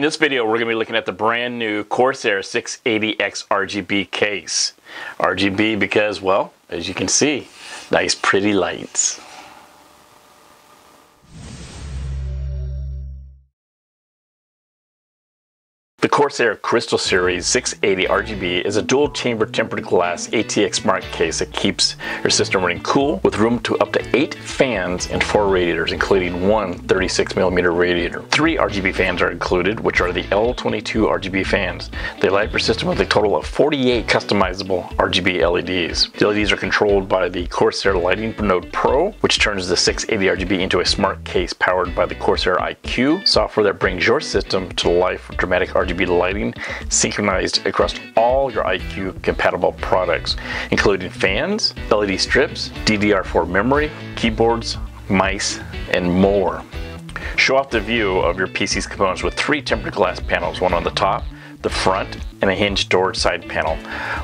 In this video, we're going to be looking at the brand new Corsair 680X RGB case. RGB because, well, as you can see, nice pretty lights. The Corsair Crystal Series 680 RGB is a dual chamber tempered glass ATX smart case that keeps your system running cool with room to up to 8 fans and 4 radiators, including one 36mm radiator. 3 RGB fans are included, which are the LL120 RGB fans. They light your system with a total of 48 customizable RGB LEDs. The LEDs are controlled by the Corsair Lighting Node PRO, which turns the 680 RGB into a smart case powered by the Corsair iCUE software that brings your system to life with dramatic RGB lighting synchronized across all your iCUE compatible products, including fans, LED strips, DDR4 memory, keyboards, mice, and more. Show off the view of your PC's components with 3 tempered glass panels, one on the top, the front, and a hinged door side panel,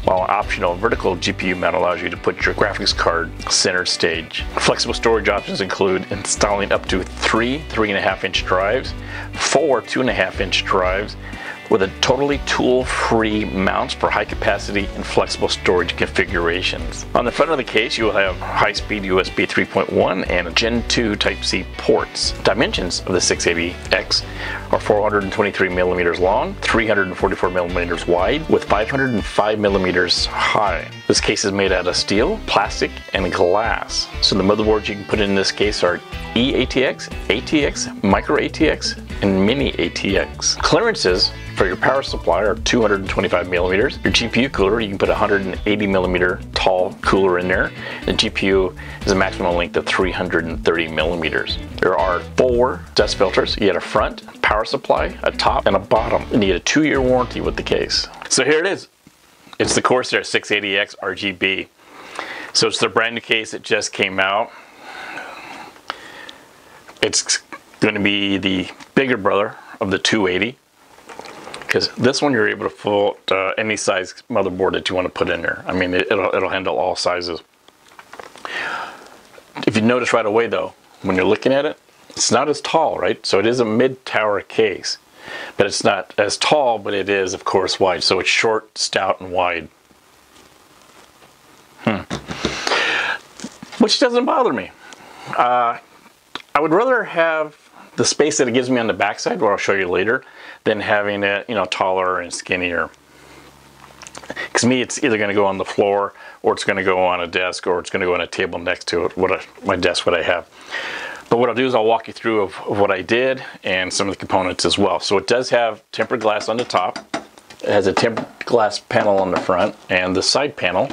while an optional vertical GPU mount allows you to put your graphics card center stage. Flexible storage options include installing up to 3 3.5-inch drives, 4 2.5-inch drives, with a totally tool-free mounts for high capacity and flexible storage configurations. On the front of the case, you will have high-speed USB 3.1 and Gen 2 Type-C ports. Dimensions of the 680X are 423mm long, 344mm wide, with 505mm high. This case is made out of steel, plastic, and glass. So the motherboards you can put in this case are eATX, ATX, Micro ATX, and Mini ATX. Clearances for your power supply are 225mm. Your GPU cooler, you can put a 180mm tall cooler in there. The GPU is a maximum length of 330mm. There are 4 dust filters. You get a front, power supply, a top, and a bottom. And you get a 2-year warranty with the case. So here it is. It's the Corsair 680X RGB. So it's the brand new case that just came out. It's going to be the bigger brother of the 280, because this one you're able to put any size motherboard that you want to put in there. I mean, it'll handle all sizes. If you notice right away though, when you're looking at it, it's not as tall, right? So it is a mid-tower case, but it's not as tall, but it is of course wide. So it's short, stout, and wide. Which doesn't bother me. I would rather have the space that it gives me on the backside, where I'll show you later, than having it, taller and skinnier. Because me, it's either going to go on the floor, or it's going to go on a desk, or it's going to go on a table next to it. My desk, what I have. But what I'll do is I'll walk you through of what I did and some of the components as well. So it does have tempered glass on the top. It has a tempered glass panel on the front, and the side panel,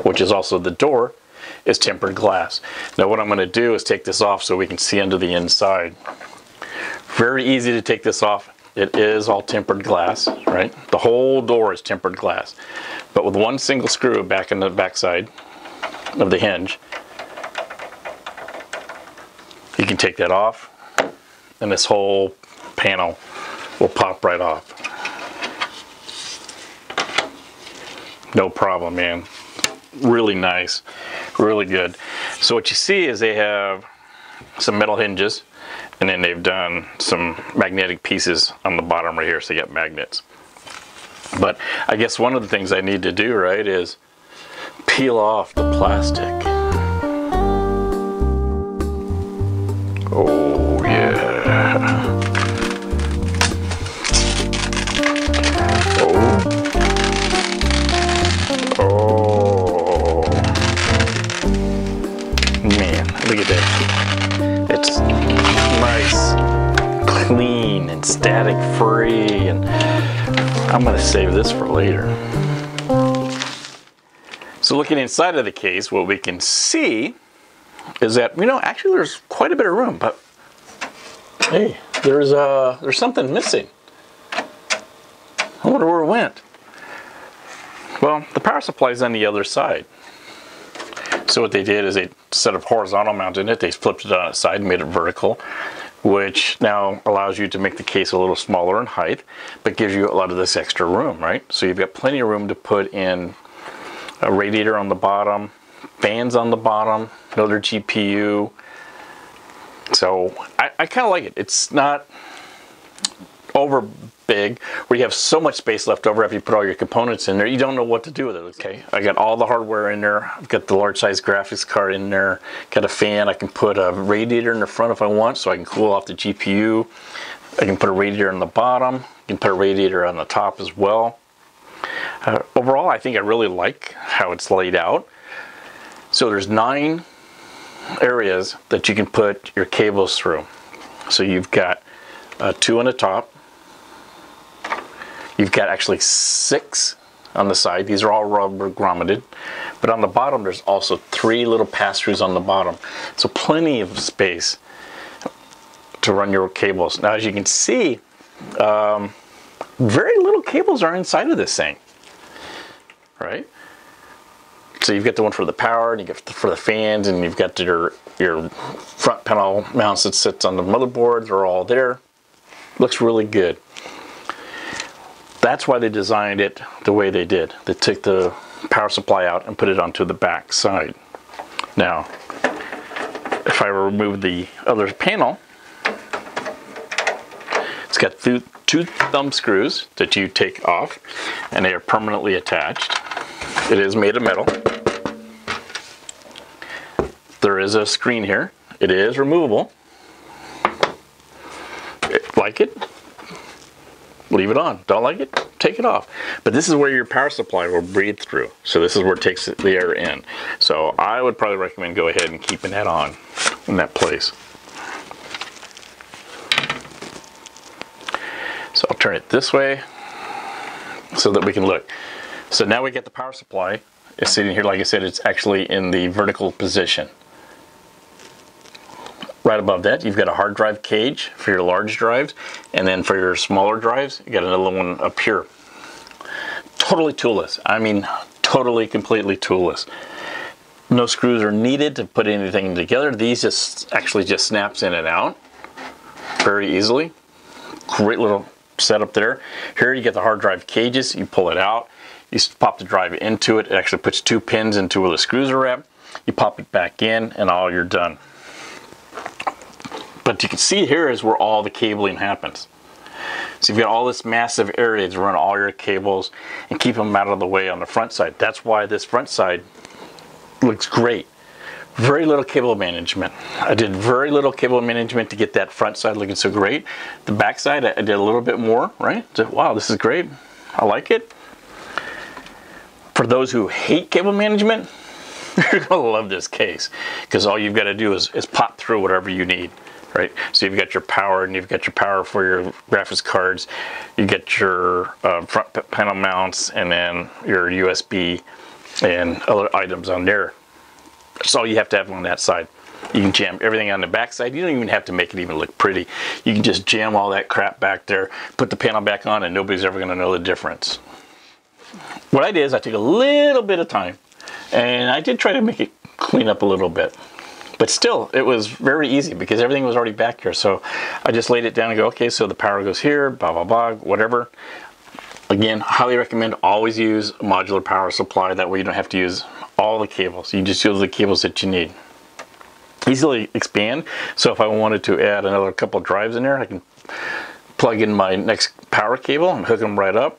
which is also the door, is tempered glass. Now what I'm going to do is take this off so we can see under the inside. Very easy to take this off. It is all tempered glass, right? The whole door is tempered glass. But with one single screw back in the backside of the hinge, you can take that off, and this whole panel will pop right off. No problem, man. Really nice, really good. So what you see is they have some metal hinges, and then they've done some magnetic pieces on the bottom right here, so you got magnets. But I guess one of the things I need to do, right, is peel off the plastic. Oh yeah. Oh man, look at that. It's nice, clean, and static free, and I'm going to save this for later. So looking inside of the case, what we can see is that, actually there's quite a bit of room, but hey, there's something missing. I wonder where it went. Well, the power supply is on the other side. So what they did is they, instead of horizontal mounting it, they flipped it on its side and made it vertical, which now allows you to make the case a little smaller in height, but gives you a lot of this extra room, right? So you've got plenty of room to put in a radiator on the bottom, fans on the bottom, another GPU. So I kind of like it. It's not over big where you have so much space left over after you put all your components in there, you don't know what to do with it. Okay, I got all the hardware in there. I've got the large size graphics card in there, got a fan. I can put a radiator in the front if I want so I can cool off the GPU. I can put a radiator on the bottom. You can put a radiator on the top as well. Overall, I think I really like how it's laid out. So there's 9 areas that you can put your cables through. So you've got 2 on the top. You've got actually 6 on the side. These are all rubber grommeted. But on the bottom, there's also 3 little pass-throughs on the bottom. So plenty of space to run your cables. Now, as you can see, very little cables are inside of this thing, right? So you've got the one for the power, and you get for the fans, and you've got your front panel mounts that sits on the motherboard. They're all there. Looks really good. That's why they designed it the way they did. They took the power supply out and put it onto the back side. Now, if I remove the other panel, it's got 2 thumb screws that you take off, and they are permanently attached. It is made of metal. There is a screen here. It is removable. Like it, leave it on. Don't like it, take it off. But this is where your power supply will breathe through. So this is where it takes the air in. So I would probably recommend go ahead and keeping that on in that place. So I'll turn it this way so that we can look. So now we get the power supply. It's sitting here, like I said, it's actually in the vertical position. Right above that, you've got a hard drive cage for your large drives, and then for your smaller drives, you got another one up here. Totally toolless. I mean, totally, completely toolless. No screws are needed to put anything together. These just actually just snaps in and out very easily. Great little setup there. Here you get the hard drive cages. You pull it out. You pop the drive into it. It actually puts 2 pins into where the screws are at. You pop it back in, and all you're done. But you can see here is where all the cabling happens. So you've got all this massive area to run all your cables and keep them out of the way on the front side. That's why this front side looks great. Very little cable management. I did very little cable management to get that front side looking so great. The back side, I did a little bit more, right? So, wow, this is great. I like it. For those who hate cable management, you're gonna love this case, because all you've got to do is pop through whatever you need. Right, so you've got your power, and you've got your power for your graphics cards. You get your front panel mounts, and then your USB and other items on there. That's all you have to have on that side. You can jam everything on the back side. You don't even have to make it even look pretty. You can just jam all that crap back there, put the panel back on, and nobody's ever going to know the difference. What I did is I took a little bit of time, and I did try to make it clean up a little bit. But still, it was very easy because everything was already back here. So I just laid it down and go, okay, so the power goes here, blah, blah, blah, whatever. Again, highly recommend always use a modular power supply. That way you don't have to use all the cables. You just use the cables that you need. Easily expand. So if I wanted to add another couple of drives in there, I can plug in my next power cable and hook them right up.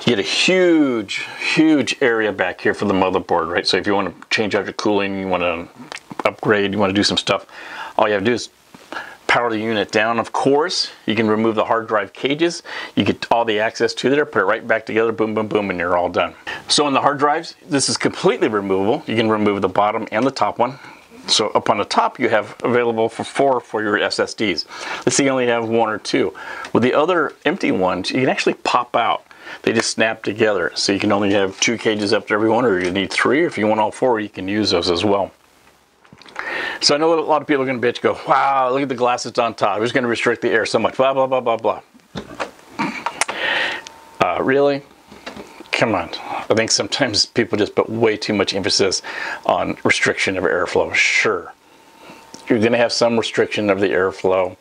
You get a huge, huge area back here for the motherboard, right? So if you want to change out your cooling, you want to upgrade, you want to do some stuff, all you have to do is power the unit down. Of course, you can remove the hard drive cages. You get all the access to there, put it right back together, boom, boom, boom, and you're all done. So on the hard drives, this is completely removable. You can remove the bottom and the top one. So up on the top, you have available for 4 for your SSDs. Let's say you only have 1 or 2. With the other empty ones, you can actually pop out. They just snap together. So you can only have 2 cages up to every one, or you need 3. If you want all 4, you can use those as well. So I know a lot of people are going to bitch, go, wow, look at the glass that's on top. It's going to restrict the air so much, blah, blah, blah, blah, blah. Really? Come on. I think sometimes people just put way too much emphasis on restriction of airflow. Sure, you're going to have some restriction of the airflow,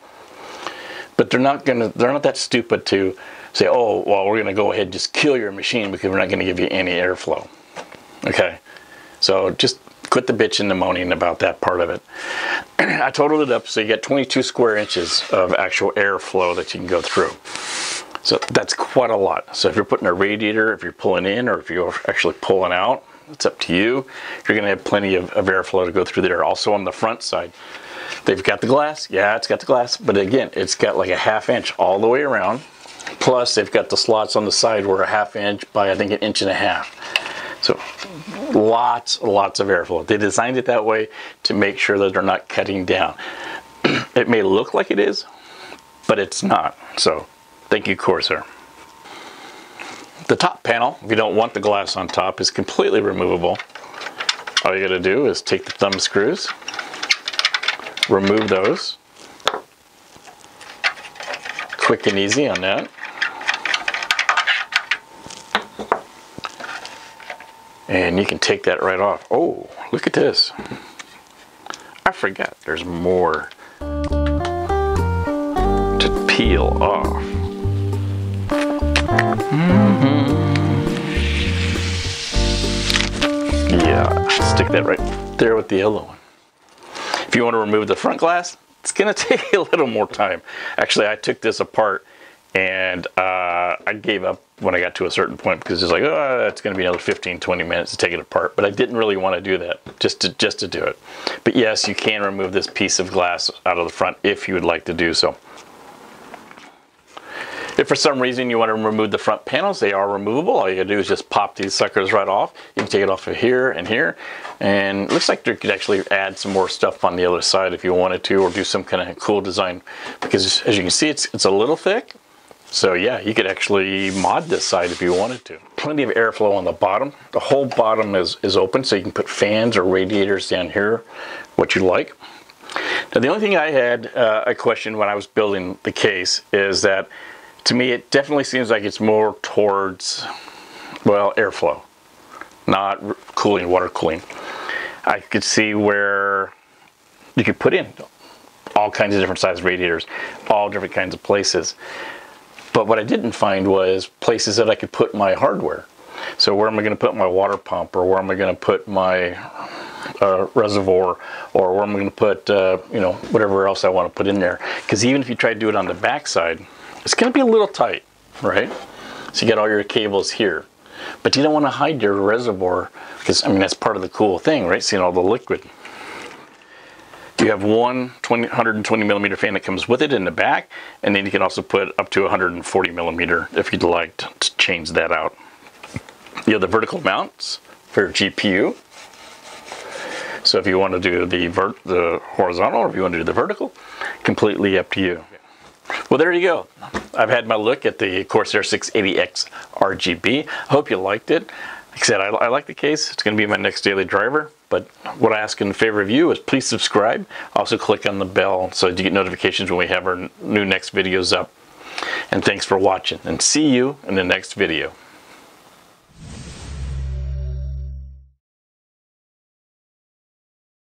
but they're not that stupid to say, oh, well, we're going to go ahead and just kill your machine because we're not going to give you any airflow. Okay, so just quit the bitching and moaning about that part of it. I totaled it up, so you get 22 square inches of actual airflow that you can go through. So that's quite a lot. So if you're putting a radiator, if you're pulling in, or if you're actually pulling out, it's up to you. You're gonna have plenty of airflow to go through there. Also on the front side, they've got the glass. Yeah, it's got the glass, but again, it's got like a 1/2 inch all the way around. Plus they've got the slots on the side where a 1/2 inch by I think 1.5 inches. So lots of airflow. They designed it that way to make sure that they're not cutting down. It may look like it is, but it's not. So thank you, Corsair. The top panel, if you don't want the glass on top, is completely removable. All you gotta do is take the thumb screws, remove those. Quick and easy on that. And you can take that right off. Oh, look at this. I forgot there's more to peel off. Yeah, stick that right there with the yellow one. If you want to remove the front glass, it's gonna take a little more time. Actually, I took this apart and I gave up when I got to a certain point because it's like, oh, it's gonna be another 15-20 minutes to take it apart. But I didn't really want to do that, just to do it. But yes, you can remove this piece of glass out of the front if you would like to do so. If for some reason you want to remove the front panels, they are removable. All you gotta do is just pop these suckers right off. You can take it off of here and here. And it looks like you could actually add some more stuff on the other side if you wanted to, or do some kind of cool design. Because as you can see, it's a little thick. So yeah, you could actually mod this side if you wanted to. Plenty of airflow on the bottom. The whole bottom is open, so you can put fans or radiators down here, what you like. Now the only thing I had a question when I was building the case is that, to me, it definitely seems like it's more towards, well, airflow, not cooling, water cooling. I could see where you could put in all kinds of different size radiators, all different kinds of places. But what I didn't find was places that I could put my hardware. So where am I going to put my water pump, or where am I going to put my reservoir, or where am I going to put, you know, whatever else I want to put in there. Because even if you try to do it on the back side, it's going to be a little tight, right? So you got all your cables here, but you don't want to hide your reservoir because, I mean, that's part of the cool thing, right? Seeing all the liquid. You have one 120 millimeter fan that comes with it in the back, and then you can also put up to 140 millimeter if you'd like to change that out. You have the vertical mounts for your GPU. So if you want to do the horizontal, or if you want to do the vertical, completely up to you. Well, there you go. I've had my look at the Corsair 680X RGB. I hope you liked it. Like I said, I like the case. It's going to be my next daily driver. But what I ask in favor of you is please subscribe. Also click on the bell so that you get notifications when we have our new next videos up. And thanks for watching. And see you in the next video.